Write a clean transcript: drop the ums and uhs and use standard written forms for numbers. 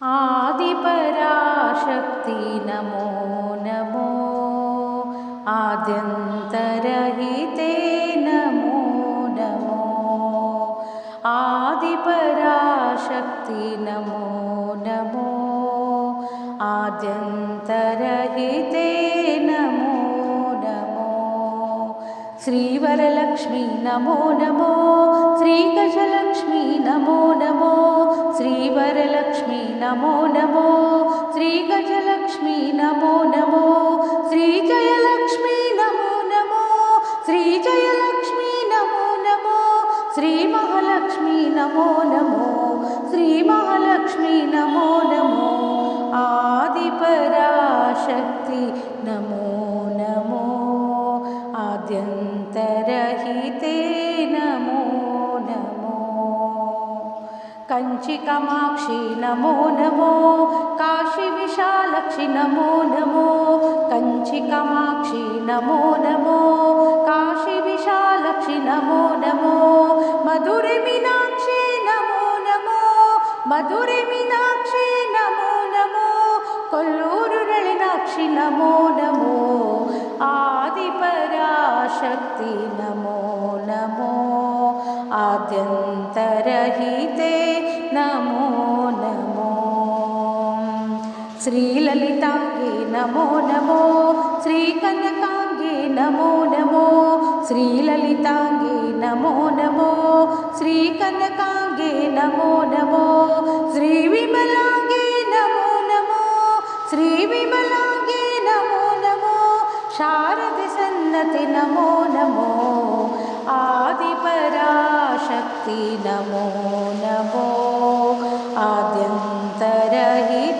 Adi Parashakti Namo Namo आद्यन्तरहिते Namo Namo Adi Parashakti Namo Namo आद्यन्तरहिते Namo Namo श्रीवरलक्ष्मी Namo Namo श्रीगजलक्ष्मी Namo Namo श्रीवरलक्ष्मी Namo Namo श्रीगजलक्ष्मी Namo Namo श्रीजयलक्ष्मी Namo Namo श्रीजयलक्ष्मी Namo Namo Sri Mahalakshmi Namo Namo Sri Mahalakshmi Namo Namo Adi Parashakti Namo Namo आद्यन्तरहिते Namo Namo कंचिकामाक्षी Namo Namo Kashi Vishalakshi Namo Namo कंचिकामाक्षी Namo Namo Kashi Vishalakshi Namo Namo मधुरे Meenakshi Namo Namo मधुरे Meenakshi Namo Namo Kolluru नलिनाक्षी Namo Namo Adi Parashakti Namo Namo आद्यन्तरहिते Namo Namo श्रीललितांगे Namo Namo श्रीकनकांगे Namo Namo श्रीललितांगे Namo Namo श्रीकनकांगे Namo Namo श्रीविमलांगे Namo Namo श्रीविमलांगे Namo Namo Sharde सन्नते Namo Namo Adi Parashakti Namo Namo आद्यन्तरहिते